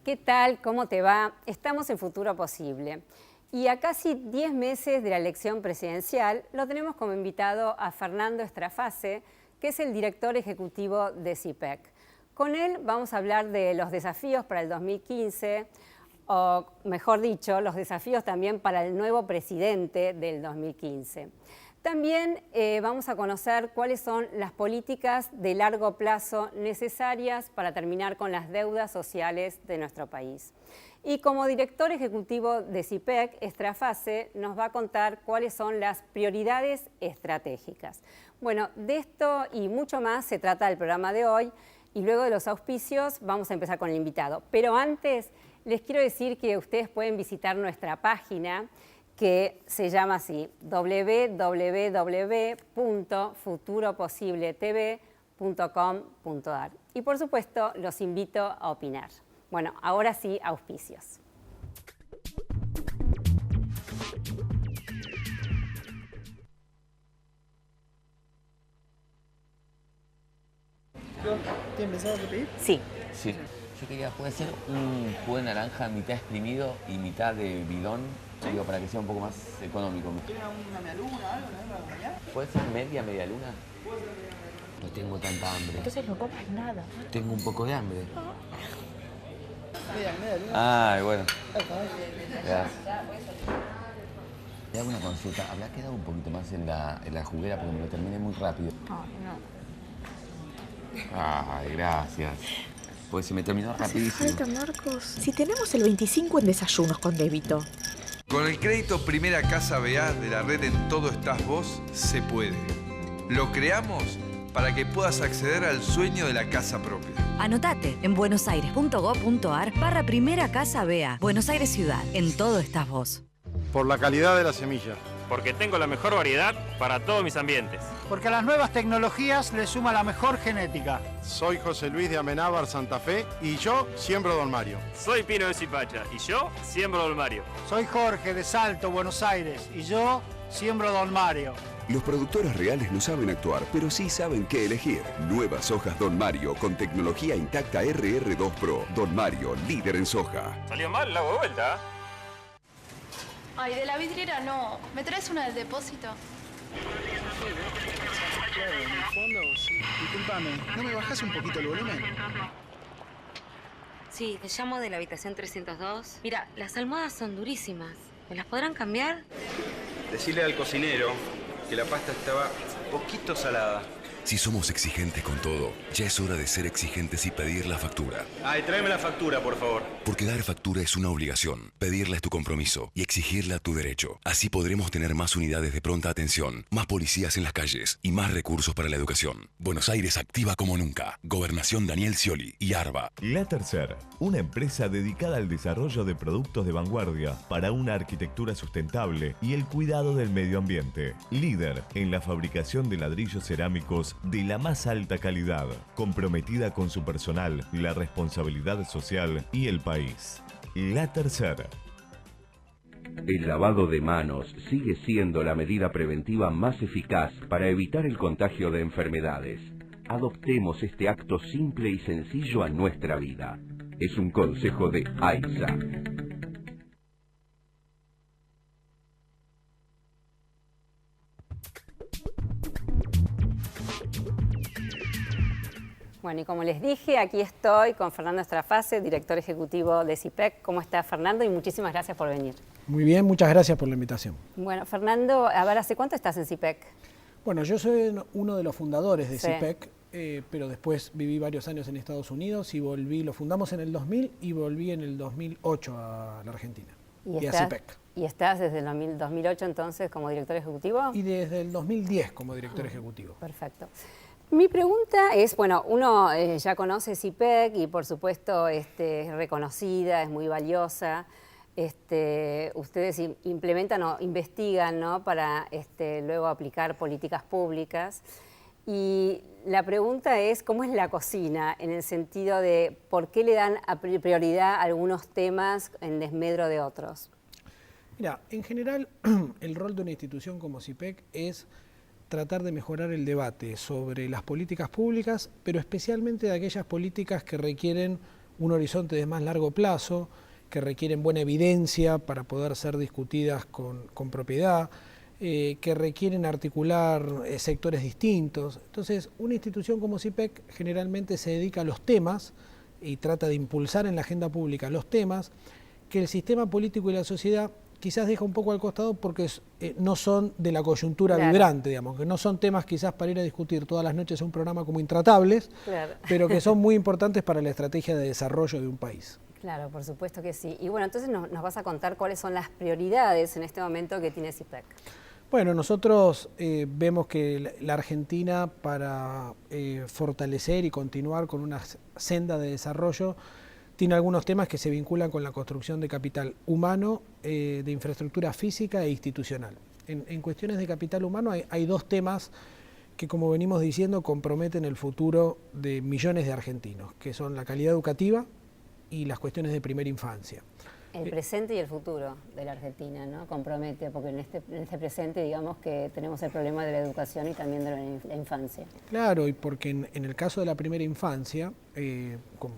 ¿Qué tal? ¿Cómo te va? Estamos en Futuro Posible. Y a casi 10 meses de la elección presidencial, lo tenemos como invitado a Fernando Estrafase, que es el director ejecutivo de CIPEC. Con él vamos a hablar de los desafíos para el 2015, o mejor dicho, los desafíos también para el nuevo presidente del 2015. También vamos a conocer cuáles son las políticas de largo plazo necesarias para terminar con las deudas sociales de nuestro país. Y como director ejecutivo de CIPEC, Estrafase nos va a contar cuáles son las prioridades estratégicas. Bueno, de esto y mucho más se trata el programa de hoy, y luego de los auspicios vamos a empezar con el invitado. Pero antes les quiero decir que ustedes pueden visitar nuestra página, que se llama así, www.futuroposibletv.com.ar. Y por supuesto, los invito a opinar. Bueno, ahora sí, auspicios. ¿Tienes pensado qué pedir? Sí. Sí. Yo quería, puede ser un jugo de naranja mitad exprimido y mitad de bidón, digo, para que sea un poco más económico. ¿Tiene una media luna, algo para acompañar? ¿Puede ser media luna? No tengo tanta hambre. Entonces no comas nada. Tengo un poco de hambre. Media luna. Ay, bueno. Ahí está. Gracias. Te hago una consulta. ¿Habrá quedado un poquito más en la juguera porque me lo terminé muy rápido? Ay, gracias. Pues se me terminó rapidísimo. Falta, Marcos. Si tenemos el 25 en desayunos con débito. Con el crédito Primera Casa BA de la red En Todo Estás Vos, se puede. Lo creamos para que puedas acceder al sueño de la casa propia. Anotate en buenosaires.gov.ar/Primera Casa BA. Buenos Aires Ciudad. En Todo Estás Vos. Por la calidad de la semilla. Porque tengo la mejor variedad para todos mis ambientes. Porque a las nuevas tecnologías le suma la mejor genética. Soy José Luis de Amenábar, Santa Fe, y yo siembro Don Mario. Soy Pino de Zipacha y yo siembro Don Mario. Soy Jorge de Salto, Buenos Aires, y yo siembro Don Mario. Los productores reales no saben actuar, pero sí saben qué elegir. Nuevas hojas Don Mario con tecnología intacta RR2 Pro. Don Mario, líder en soja. Salió mal, la hago de vuelta. Ay, de la vidriera no. ¿Me traes una del depósito? Claro, en el fondo, sí. Disculpame, ¿no me bajás un poquito el volumen? Sí, te llamo de la habitación 302. Mira, las almohadas son durísimas. ¿Me las podrán cambiar? Decirle al cocinero que la pasta estaba poquito salada. Si somos exigentes con todo, ya es hora de ser exigentes y pedir la factura. Ay, tráeme la factura, por favor. Porque dar factura es una obligación, pedirla es tu compromiso y exigirla tu derecho. Así podremos tener más unidades de pronta atención, más policías en las calles y más recursos para la educación. Buenos Aires activa como nunca. Gobernación Daniel Scioli y ARBA. La Tercera, una empresa dedicada al desarrollo de productos de vanguardia para una arquitectura sustentable y el cuidado del medio ambiente. Líder en la fabricación de ladrillos cerámicos de la más alta calidad, comprometida con su personal, la responsabilidad social y el país. La Tercera. El lavado de manos sigue siendo la medida preventiva más eficaz para evitar el contagio de enfermedades. Adoptemos este acto simple y sencillo a nuestra vida. Es un consejo de AISA. Bueno, y como les dije, aquí estoy con Fernando Estrafase, director ejecutivo de CIPEC. ¿Cómo está, Fernando? Y muchísimas gracias por venir. Muy bien, muchas gracias por la invitación. Bueno, Fernando, a ver, ¿hace cuánto estás en CIPEC? Bueno, yo soy uno de los fundadores de Sí. CIPEC, pero después viví varios años en Estados Unidos y volví, lo fundamos en el 2000 y volví en el 2008 a la Argentina y a CIPEC. ¿Y estás desde el 2008 entonces como director ejecutivo? Y desde el 2010 como director ejecutivo. Perfecto. Mi pregunta es, bueno, uno ya conoce CIPEC y por supuesto es reconocida, es muy valiosa. Ustedes implementan o investigan, ¿no?, para luego aplicar políticas públicas. Y la pregunta es, ¿cómo es la cocina? En el sentido de, ¿por qué le dan prioridad a algunos temas en desmedro de otros? Mira, en general, el rol de una institución como CIPEC es tratar de mejorar el debate sobre las políticas públicas, pero especialmente de aquellas políticas que requieren un horizonte de más largo plazo, que requieren buena evidencia para poder ser discutidas con propiedad, que requieren articular sectores distintos. Entonces, una institución como CIPEC generalmente se dedica a los temas y trata de impulsar en la agenda pública los temas que el sistema político y la sociedad quizás deja un poco al costado porque no son de la coyuntura vibrante, digamos, que no son temas quizás para ir a discutir todas las noches en un programa como Intratables, pero que son muy importantes para la estrategia de desarrollo de un país. Claro, por supuesto que sí. Y bueno, entonces nos vas a contar cuáles son las prioridades en este momento que tiene CIPEC. Bueno, nosotros vemos que la Argentina, para fortalecer y continuar con una senda de desarrollo, tiene algunos temas que se vinculan con la construcción de capital humano, de infraestructura física e institucional. En cuestiones de capital humano hay dos temas que, como venimos diciendo, comprometen el futuro de millones de argentinos, que son la calidad educativa y las cuestiones de primera infancia. El presente y el futuro de la Argentina, ¿no? Compromete, porque en este presente, digamos que tenemos el problema de la educación y también de la infancia. Claro, y porque en el caso de la primera infancia,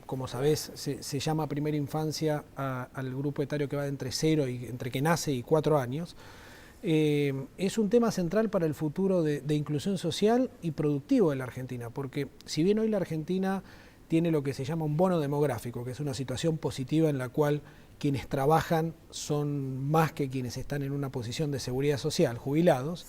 como sabés, se llama primera infancia al grupo etario que va de entre que nace y 4 años, es un tema central para el futuro de inclusión social y productivo de la Argentina, porque si bien hoy la Argentina tiene lo que se llama un bono demográfico, que es una situación positiva en la cual quienes trabajan son más que quienes están en una posición de seguridad social, jubilados.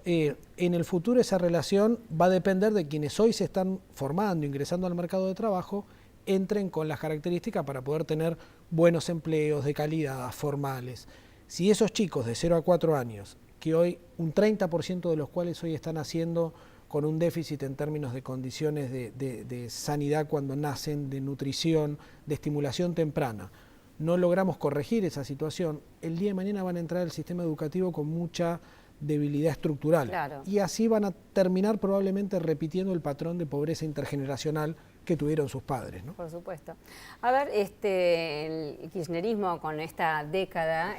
Sí. En el futuro esa relación va a depender de quienes hoy se están formando, ingresando al mercado de trabajo, entren con las características para poder tener buenos empleos de calidad, formales. Si esos chicos de 0 a 4 años, que hoy un 30% de los cuales hoy están haciendo con un déficit en términos de condiciones de sanidad cuando nacen, de nutrición, de estimulación temprana, no logramos corregir esa situación, el día de mañana van a entrar al sistema educativo con mucha debilidad estructural. Claro. Y así van a terminar probablemente repitiendo el patrón de pobreza intergeneracional que tuvieron sus padres, ¿no? Por supuesto. A ver, el kirchnerismo con esta década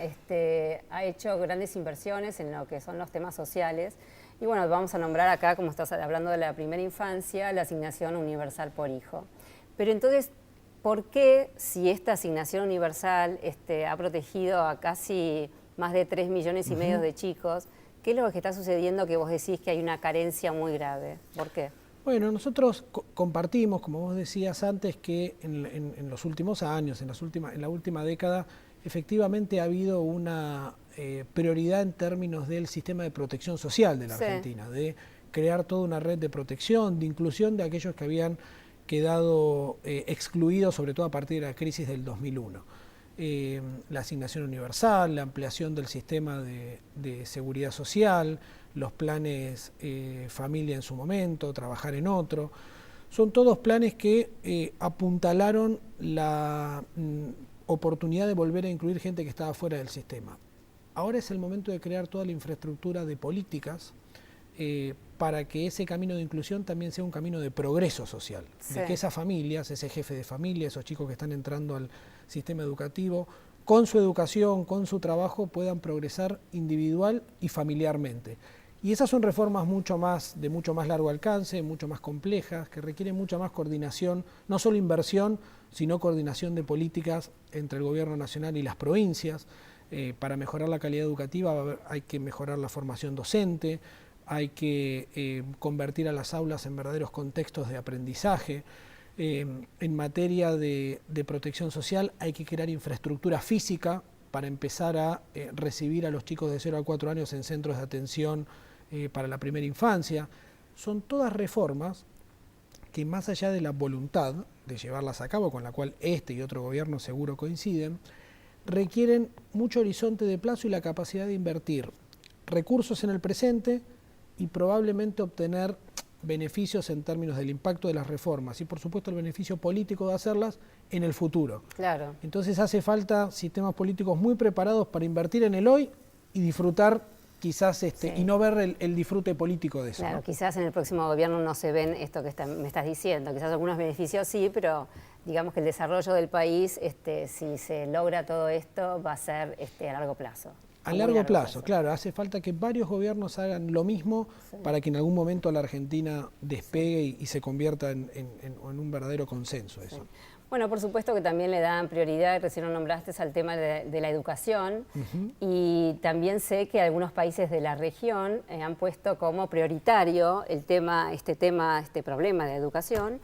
ha hecho grandes inversiones en lo que son los temas sociales. Y bueno, vamos a nombrar acá, como estás hablando de la primera infancia, la asignación universal por hijo. Pero entonces, ¿por qué, si esta asignación universal ha protegido a casi más de 3,5 millones de chicos, qué es lo que está sucediendo que vos decís que hay una carencia muy grave? ¿Por qué? Bueno, nosotros compartimos, como vos decías antes, que en los últimos años, en la última década, efectivamente ha habido una prioridad en términos del sistema de protección social de la Argentina, de crear toda una red de protección, de inclusión de aquellos que habían quedado excluidos, sobre todo a partir de la crisis del 2001. La asignación universal, la ampliación del sistema de seguridad social, los planes familia en su momento, trabajar en otro, son todos planes que apuntalaron la oportunidad de volver a incluir gente que estaba fuera del sistema. Ahora es el momento de crear toda la infraestructura de políticas para que ese camino de inclusión también sea un camino de progreso social, de que esas familias, ese jefe de familia, esos chicos que están entrando al sistema educativo, con su educación, con su trabajo, puedan progresar individual y familiarmente. Y esas son reformas de mucho más largo alcance, mucho más complejas, que requieren mucha más coordinación, no solo inversión, sino coordinación de políticas entre el gobierno nacional y las provincias. Para mejorar la calidad educativa hay que mejorar la formación docente, hay que convertir a las aulas en verdaderos contextos de aprendizaje. En materia de protección social hay que crear infraestructura física para empezar a recibir a los chicos de 0 a 4 años en centros de atención para la primera infancia. Son todas reformas que, más allá de la voluntad de llevarlas a cabo, con la cual este y otro gobierno seguro coinciden, requieren mucho horizonte de plazo y la capacidad de invertir recursos en el presente y probablemente obtener beneficios en términos del impacto de las reformas y, por supuesto, el beneficio político de hacerlas en el futuro. Claro. Entonces hace falta sistemas políticos muy preparados para invertir en el hoy y disfrutar quizás y no ver el disfrute político de eso. Claro, ¿no? Quizás en el próximo gobierno no se ven esto que me estás diciendo, quizás algunos beneficios sí, pero digamos que el desarrollo del país, si se logra todo esto, va a ser a largo plazo. A largo plazo, claro, hace falta que varios gobiernos hagan lo mismo para que en algún momento la Argentina despegue y se convierta en un verdadero consenso. Eso. Bueno, por supuesto que también le dan prioridad, recién lo nombraste, al tema de la educación. Y también sé que algunos países de la región han puesto como prioritario este problema de educación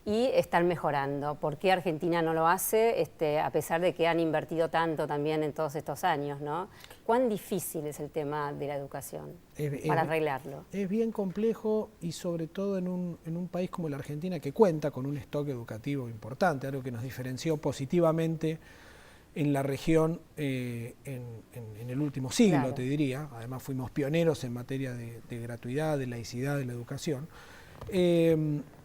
y están mejorando. ¿Por qué Argentina no lo hace, a pesar de que han invertido tanto también en todos estos años, ¿no? ¿Cuán difícil es el tema de la educación para arreglarlo? Es bien complejo y sobre todo en un país como la Argentina, que cuenta con un stock educativo importante, algo que nos diferenció positivamente en la región en el último siglo, claro, te diría. Además fuimos pioneros en materia de gratuidad, de laicidad de la educación.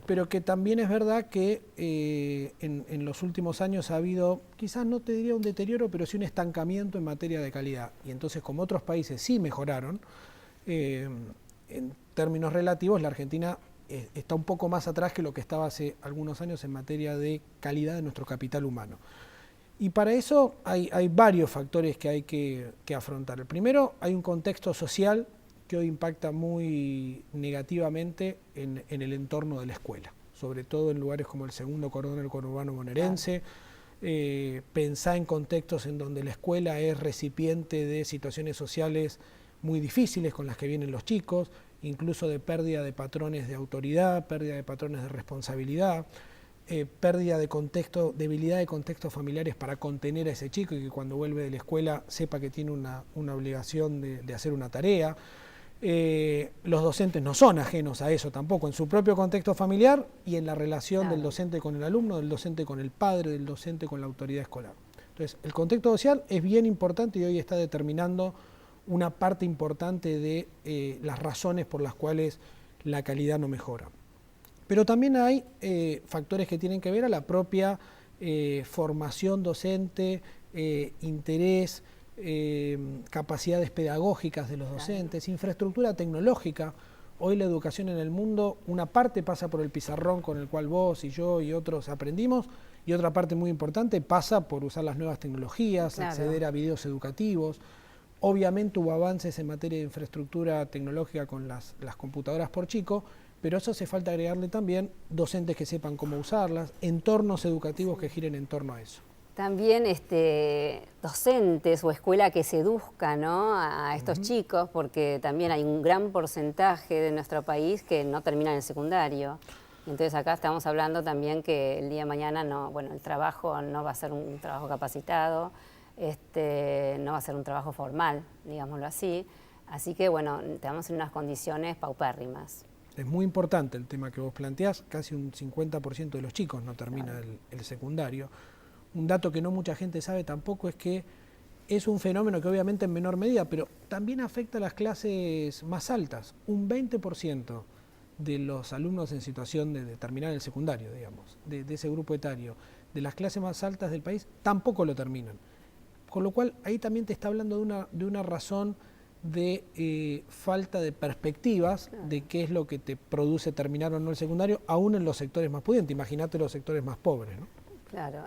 Pero que también es verdad que en los últimos años ha habido, quizás no te diría un deterioro, pero sí un estancamiento en materia de calidad. Y entonces, como otros países sí mejoraron, en términos relativos, la Argentina está un poco más atrás que lo que estaba hace algunos años en materia de calidad de nuestro capital humano. Y para eso hay varios factores que hay que afrontar. El primero, hay un contexto social que hoy impacta muy negativamente en el entorno de la escuela, sobre todo en lugares como el segundo cordón del conurbano bonaerense. Pensá en contextos en donde la escuela es recipiente de situaciones sociales muy difíciles con las que vienen los chicos, incluso de pérdida de patrones de autoridad, pérdida de patrones de responsabilidad, pérdida de contexto, debilidad de contextos familiares para contener a ese chico y que cuando vuelve de la escuela sepa que tiene una obligación de hacer una tarea. Los docentes no son ajenos a eso tampoco, en su propio contexto familiar y en la relación del docente con el alumno, del docente con el padre, del docente con la autoridad escolar. Entonces, el contexto social es bien importante y hoy está determinando una parte importante de las razones por las cuales la calidad no mejora. Pero también hay factores que tienen que ver a la propia formación docente, interés, capacidades pedagógicas de los docentes, infraestructura tecnológica. Hoy la educación en el mundo, una parte pasa por el pizarrón con el cual vos y yo y otros aprendimos, y otra parte muy importante pasa por usar las nuevas tecnologías, acceder a videos educativos. Obviamente hubo avances en materia de infraestructura tecnológica con las computadoras por chico, pero eso hace falta agregarle también docentes que sepan cómo usarlas, entornos educativos que giren en torno a eso. También docentes o escuela que seduzca, ¿no?, a estos chicos, porque también hay un gran porcentaje de nuestro país que no termina en el secundario. Entonces acá estamos hablando también que el día de mañana el trabajo no va a ser un trabajo capacitado, no va a ser un trabajo formal, digámoslo así. Así que estamos en unas condiciones paupérrimas. Es muy importante el tema que vos planteás, casi un 50% de los chicos no termina el secundario. Un dato que no mucha gente sabe tampoco es que es un fenómeno que obviamente en menor medida, pero también afecta a las clases más altas. Un 20% de los alumnos en situación de terminar el secundario, digamos, de ese grupo etario, de las clases más altas del país, tampoco lo terminan. Con lo cual, ahí también te está hablando de una razón de falta de perspectivas de qué es lo que te produce terminar o no el secundario, aún en los sectores más pudientes. Imagínate los sectores más pobres, ¿no? Claro,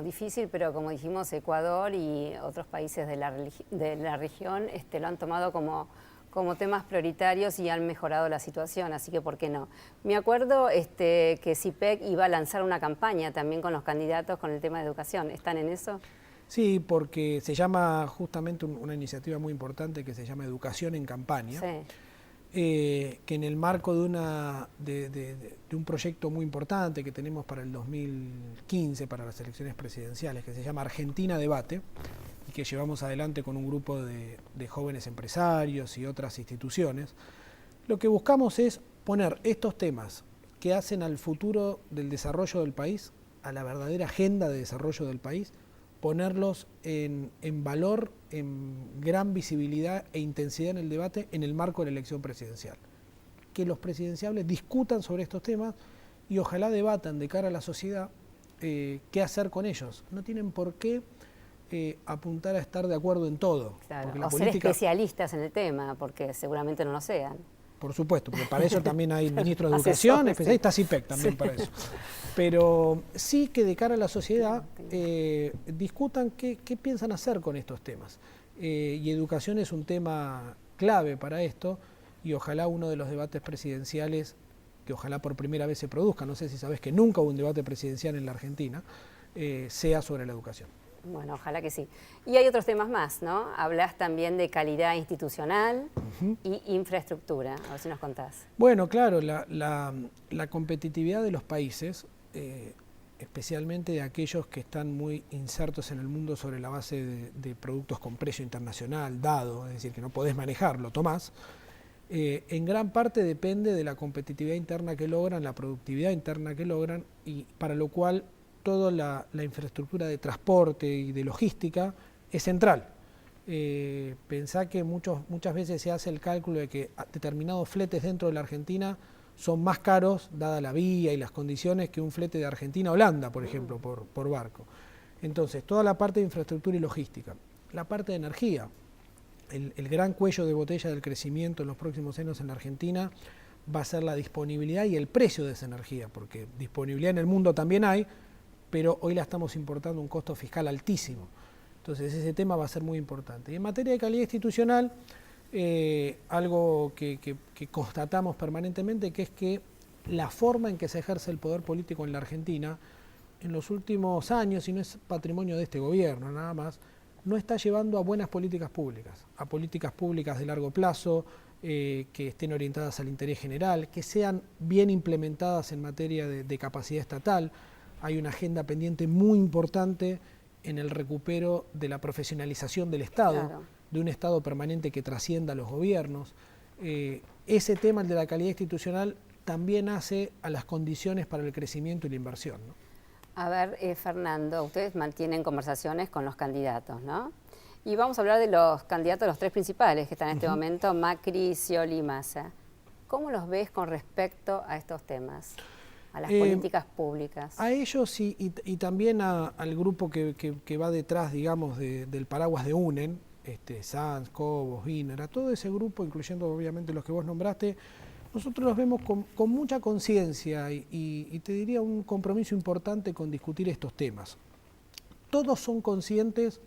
difícil, pero como dijimos, Ecuador y otros países de la región lo han tomado como temas prioritarios y han mejorado la situación, así que ¿por qué no? Me acuerdo que CIPEC iba a lanzar una campaña también con los candidatos con el tema de educación. ¿Están en eso? Sí, porque se llama justamente una iniciativa muy importante que se llama Educación en Campaña. Sí. Que en el marco de un proyecto muy importante que tenemos para el 2015, para las elecciones presidenciales, que se llama Argentina Debate, y que llevamos adelante con un grupo de jóvenes empresarios y otras instituciones, lo que buscamos es poner estos temas que hacen al futuro del desarrollo del país, a la verdadera agenda de desarrollo del país, ponerlos en valor, en gran visibilidad e intensidad en el debate en el marco de la elección presidencial. Que los presidenciables discutan sobre estos temas y ojalá debatan de cara a la sociedad qué hacer con ellos. No tienen por qué apuntar a estar de acuerdo en todo. Claro, o ser especialistas en el tema, porque seguramente no lo sean. Por supuesto, porque para eso también hay ministros de educación, especialistas, CIPEC también para eso. Pero sí que de cara a la sociedad discutan qué piensan hacer con estos temas. Y educación es un tema clave para esto y ojalá uno de los debates presidenciales que ojalá por primera vez se produzca, no sé si sabés que nunca hubo un debate presidencial en la Argentina, sea sobre la educación. Bueno, ojalá que sí. Y hay otros temas más, ¿no? Hablas también de calidad institucional y infraestructura. A ver si nos contás. Bueno, claro, la competitividad de los países, especialmente de aquellos que están muy insertos en el mundo sobre la base de productos con precio internacional, dado, es decir, que no podés manejarlo, tomás, en gran parte depende de la competitividad interna que logran, la productividad interna que logran, y para lo cual toda la infraestructura de transporte y de logística es central. Pensá que muchas veces se hace el cálculo de que determinados fletes dentro de la Argentina son más caros, dada la vía y las condiciones, que un flete de Argentina a Holanda, por ejemplo, por barco. Entonces, toda la parte de infraestructura y logística. La parte de energía, el gran cuello de botella del crecimiento en los próximos años en la Argentina va a ser la disponibilidad y el precio de esa energía, porque disponibilidad en el mundo también hay, pero hoy la estamos importando a un costo fiscal altísimo. Entonces ese tema va a ser muy importante. Y en materia de calidad institucional, algo que constatamos permanentemente, que es que la forma en que se ejerce el poder político en la Argentina, en los últimos años, y no es patrimonio de este gobierno nada más, no está llevando a buenas políticas públicas, a políticas públicas de largo plazo, que estén orientadas al interés general, que sean bien implementadas en materia de capacidad estatal. Hay una agenda pendiente muy importante en el recupero de la profesionalización del Estado, claro, de un Estado permanente que trascienda a los gobiernos. Ese tema, el de la calidad institucional, también hace a las condiciones para el crecimiento y la inversión, ¿no? A ver, Fernando, ustedes mantienen conversaciones con los candidatos, ¿no? Y vamos a hablar de los candidatos, los tres principales que están en este momento, Macri, Scioli y Massa. ¿Cómo los ves con respecto a estos temas? A las políticas públicas. A ellos y también al grupo que va detrás, digamos, del paraguas de UNEN, Sanz, Cobos, Wiener, a todo ese grupo, incluyendo obviamente los que vos nombraste, nosotros los vemos con mucha conciencia y te diría un compromiso importante con discutir estos temas. Todos son conscientes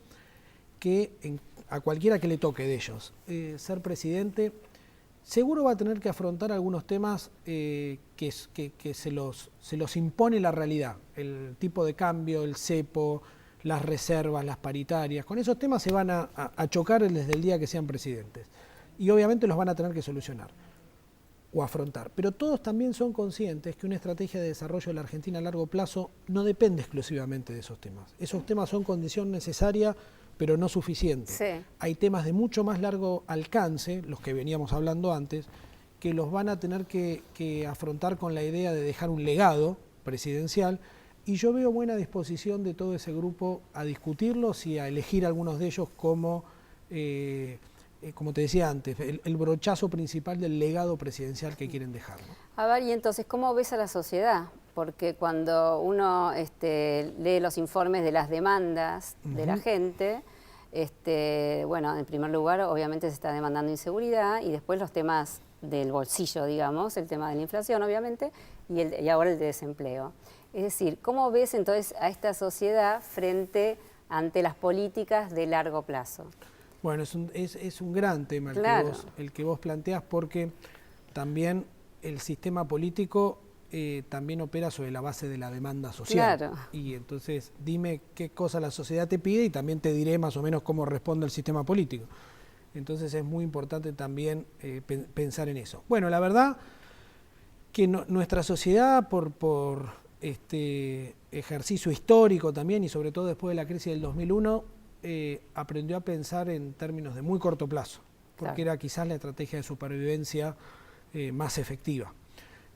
que a cualquiera que le toque de ellos ser presidente, seguro va a tener que afrontar algunos temas que se los impone la realidad, el tipo de cambio, el cepo, las reservas, las paritarias. Con esos temas se van a chocar desde el día que sean presidentes. Y obviamente los van a tener que solucionar o afrontar. Pero todos también son conscientes que una estrategia de desarrollo de la Argentina a largo plazo no depende exclusivamente de esos temas. Esos temas son condición necesaria, pero no suficiente. Sí. Hay temas de mucho más largo alcance, los que veníamos hablando antes, que los van a tener que afrontar con la idea de dejar un legado presidencial, y yo veo buena disposición de todo ese grupo a discutirlos y a elegir algunos de ellos como te decía antes, el brochazo principal del legado presidencial que quieren dejar, ¿no? A ver, y entonces, ¿cómo ves a la sociedad? Porque cuando uno lee los informes de las demandas de la gente, bueno, en primer lugar, obviamente se está demandando inseguridad, y después los temas del bolsillo, digamos, el tema de la inflación, obviamente, y ahora el de desempleo. Es decir, ¿cómo ves entonces a esta sociedad ante las políticas de largo plazo? Bueno, es un gran tema el que vos planteás, porque también el sistema político también opera sobre la base de la demanda social. Claro. Y entonces dime qué cosa la sociedad te pide y también te diré más o menos cómo responde el sistema político. Entonces es muy importante también pensar en eso. Bueno, la verdad que nuestra sociedad por ejercicio histórico también, y sobre todo después de la crisis del 2001, aprendió a pensar en términos de muy corto plazo, porque era quizás la estrategia de supervivencia más efectiva.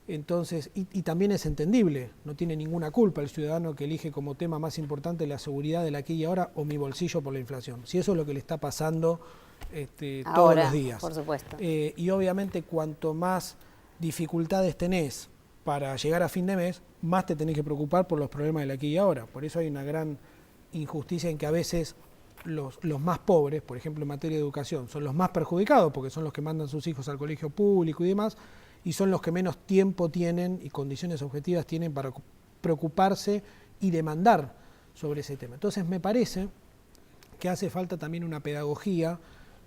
Entonces, y también es entendible, no tiene ninguna culpa el ciudadano que elige como tema más importante la seguridad del aquí y ahora o mi bolsillo por la inflación, si eso es lo que le está pasando todos los días. Por supuesto. Y obviamente cuanto más dificultades tenés para llegar a fin de mes, más te tenés que preocupar por los problemas del aquí y ahora. Por eso hay una gran injusticia en que a veces los más pobres, por ejemplo en materia de educación, son los más perjudicados porque son los que mandan sus hijos al colegio público y demás, y son los que menos tiempo tienen y condiciones objetivas tienen para preocuparse y demandar sobre ese tema. Entonces me parece que hace falta también una pedagogía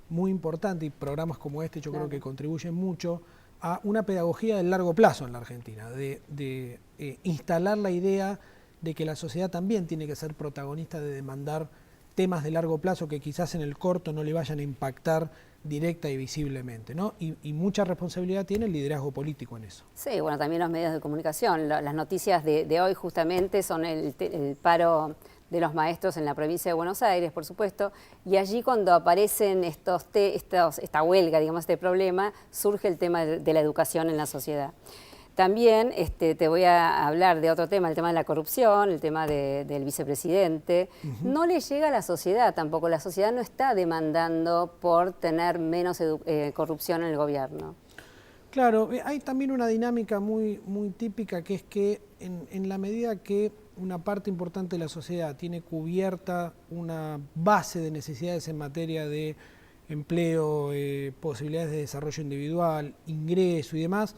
muy importante, y programas como este yo creo que contribuyen mucho a una pedagogía del largo plazo en la Argentina, de instalar la idea de que la sociedad también tiene que ser protagonista de demandar temas de largo plazo que quizás en el corto no le vayan a impactar directa y visiblemente, ¿no? Y mucha responsabilidad tiene el liderazgo político en eso. Sí, bueno, también los medios de comunicación. Las noticias de hoy justamente son el paro de los maestros en la provincia de Buenos Aires, por supuesto, y allí cuando aparecen esta huelga, digamos, este problema, surge el tema de la educación en la sociedad. También te voy a hablar de otro tema, el tema de la corrupción, el tema del vicepresidente. No le llega a la sociedad tampoco, la sociedad no está demandando por tener menos corrupción en el gobierno. Claro, hay también una dinámica muy típica, que es que en la medida que una parte importante de la sociedad tiene cubierta una base de necesidades en materia de empleo, posibilidades de desarrollo individual, ingreso y demás,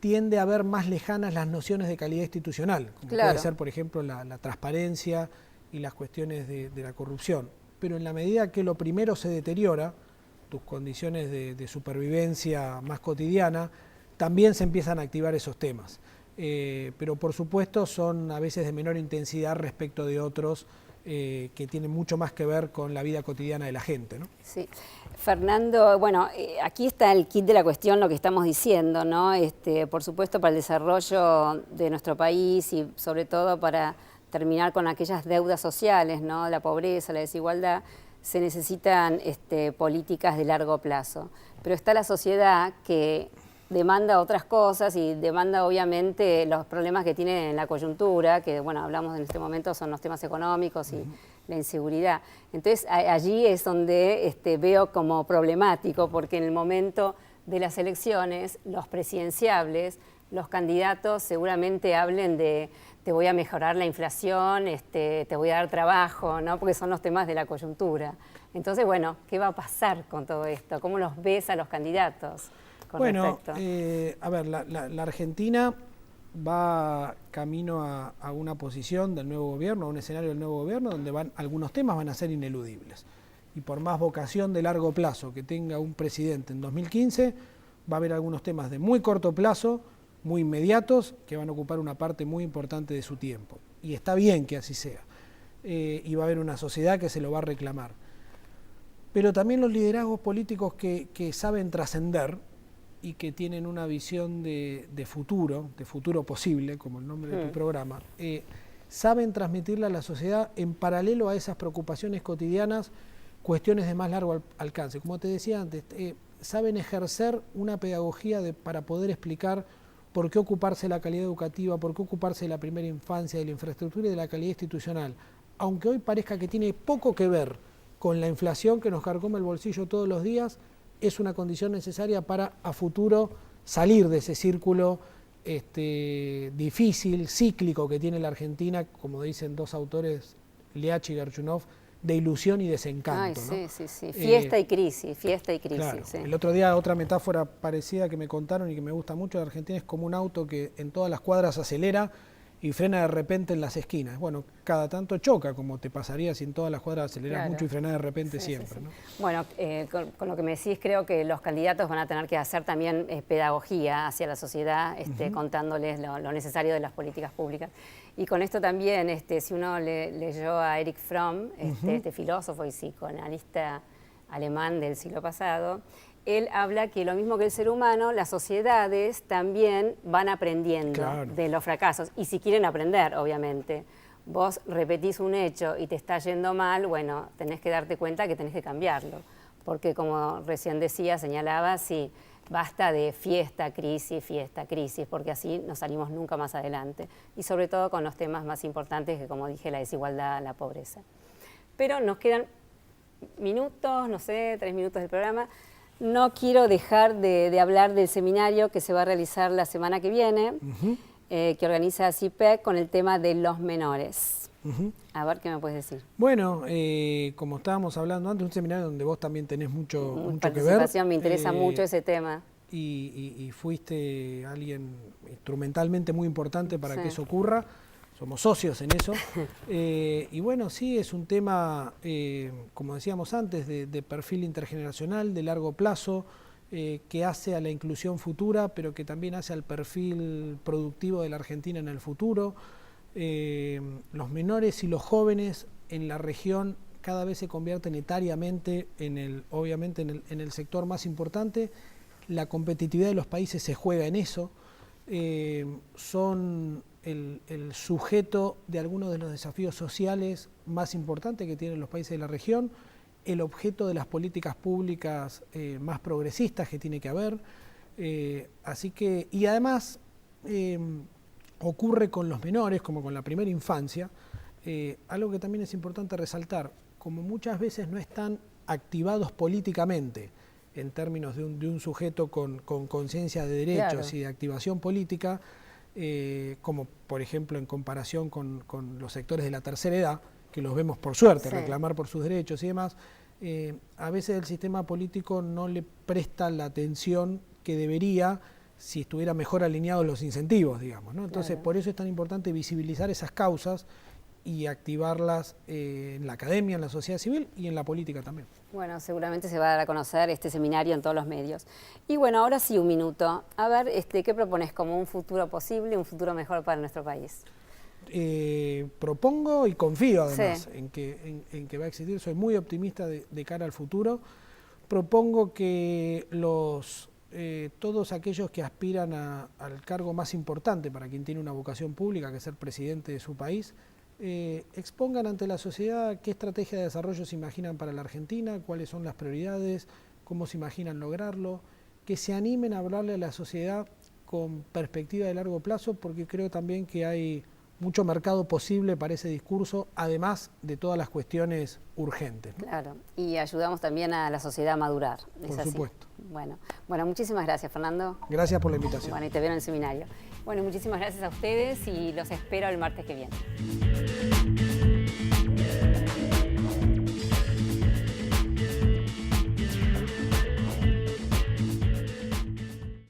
tiende a ver más lejanas las nociones de calidad institucional, como puede ser, por ejemplo, la transparencia y las cuestiones de la corrupción. Pero en la medida que lo primero se deteriora, tus condiciones de supervivencia más cotidiana, también se empiezan a activar esos temas. Pero por supuesto son a veces de menor intensidad respecto de otros que tienen mucho más que ver con la vida cotidiana de la gente, ¿no? Sí. Fernando, bueno, aquí está el kit de la cuestión, lo que estamos diciendo, ¿no? Por supuesto, para el desarrollo de nuestro país y sobre todo para terminar con aquellas deudas sociales, ¿no? La pobreza, la desigualdad, se necesitan políticas de largo plazo. Pero está la sociedad que demanda otras cosas y demanda obviamente los problemas que tiene en la coyuntura, que bueno, hablamos en este momento, son los temas económicos y la inseguridad. Entonces allí es donde veo como problemático, porque en el momento de las elecciones, los presidenciables, los candidatos seguramente hablen de te voy a mejorar la inflación, te voy a dar trabajo, ¿no? Porque son los temas de la coyuntura. Entonces, bueno, ¿qué va a pasar con todo esto? ¿Cómo los ves a los candidatos? Bueno, a ver, la Argentina va camino a una posición del nuevo gobierno, a un escenario del nuevo gobierno, donde algunos temas van a ser ineludibles. Y por más vocación de largo plazo que tenga un presidente en 2015, va a haber algunos temas de muy corto plazo, muy inmediatos, que van a ocupar una parte muy importante de su tiempo. Y está bien que así sea. Y va a haber una sociedad que se lo va a reclamar. Pero también los liderazgos políticos que saben trascender y que tienen una visión de futuro posible, como el nombre de tu programa, saben transmitirle a la sociedad en paralelo a esas preocupaciones cotidianas, cuestiones de más largo alcance. Como te decía antes, saben ejercer una pedagogía para poder explicar por qué ocuparse de la calidad educativa, por qué ocuparse de la primera infancia, de la infraestructura y de la calidad institucional. Aunque hoy parezca que tiene poco que ver con la inflación que nos carcome el bolsillo todos los días, es una condición necesaria para a futuro salir de ese círculo difícil, cíclico que tiene la Argentina, como dicen dos autores, Leach y Gerchunov, de ilusión y desencanto. Ay, ¿no? sí. Fiesta y crisis, fiesta y crisis. Claro. Sí. El otro día otra metáfora parecida que me contaron y que me gusta mucho de Argentina es como un auto que en todas las cuadras acelera y frena de repente en las esquinas. Bueno, cada tanto choca, como te pasaría si en todas las cuadras aceleras mucho y frenás de repente siempre. ¿No? Bueno, con lo que me decís, creo que los candidatos van a tener que hacer también pedagogía hacia la sociedad, contándoles lo necesario de las políticas públicas. Y con esto también, si uno leyó a Erich Fromm, este filósofo y psicoanalista alemán del siglo pasado, él habla que lo mismo que el ser humano, las sociedades también van aprendiendo de los fracasos. Y si quieren aprender, obviamente. Vos repetís un hecho y te está yendo mal, bueno, tenés que darte cuenta que tenés que cambiarlo. Porque como recién decía, señalaba, sí, basta de fiesta, crisis, porque así no salimos nunca más adelante. Y sobre todo con los temas más importantes que, como dije, la desigualdad, la pobreza. Pero nos quedan minutos, no sé, 3 minutos del programa. No quiero dejar de hablar del seminario que se va a realizar la semana que viene, que organiza CIPEC con el tema de los menores. A ver, ¿qué me puedes decir? Bueno, como estábamos hablando antes, un seminario donde vos también tenés mucho que ver. Me interesa mucho ese tema. Y fuiste alguien instrumentalmente muy importante para que eso ocurra. Somos socios en eso. Y bueno, sí, es un tema, como decíamos antes, de perfil intergeneracional, de largo plazo, que hace a la inclusión futura, pero que también hace al perfil productivo de la Argentina en el futuro. Los menores y los jóvenes en la región cada vez se convierten etariamente obviamente en el sector más importante. La competitividad de los países se juega en eso. Son el sujeto de algunos de los desafíos sociales más importantes que tienen los países de la región, el objeto de las políticas públicas más progresistas que tiene que haber. Y además ocurre con los menores, como con la primera infancia, algo que también es importante resaltar, como muchas veces no están activados políticamente en términos de un sujeto con conciencia de derechos y de activación política, como por ejemplo en comparación con los sectores de la tercera edad, que los vemos por suerte reclamar por sus derechos y demás, a veces el sistema político no le presta la atención que debería si estuviera mejor alineados los incentivos, digamos, ¿no? Entonces, por eso es tan importante visibilizar esas causas y activarlas en la academia, en la sociedad civil y en la política también. Bueno, seguramente se va a dar a conocer este seminario en todos los medios. Y bueno, ahora sí, un minuto. A ver, ¿qué propones como un futuro posible, un futuro mejor para nuestro país? Propongo y confío además en que va a existir, soy muy optimista de cara al futuro. Propongo que todos aquellos que aspiran al cargo más importante para quien tiene una vocación pública, que es ser presidente de su país, expongan ante la sociedad qué estrategia de desarrollo se imaginan para la Argentina, cuáles son las prioridades, cómo se imaginan lograrlo, que se animen a hablarle a la sociedad con perspectiva de largo plazo, porque creo también que hay mucho mercado posible para ese discurso, además de todas las cuestiones urgentes, ¿no? Claro, y ayudamos también a la sociedad a madurar. Por supuesto. Bueno, muchísimas gracias, Fernando. Gracias por la invitación. Bueno, y te veo en el seminario. Bueno, muchísimas gracias a ustedes y los espero el martes que viene.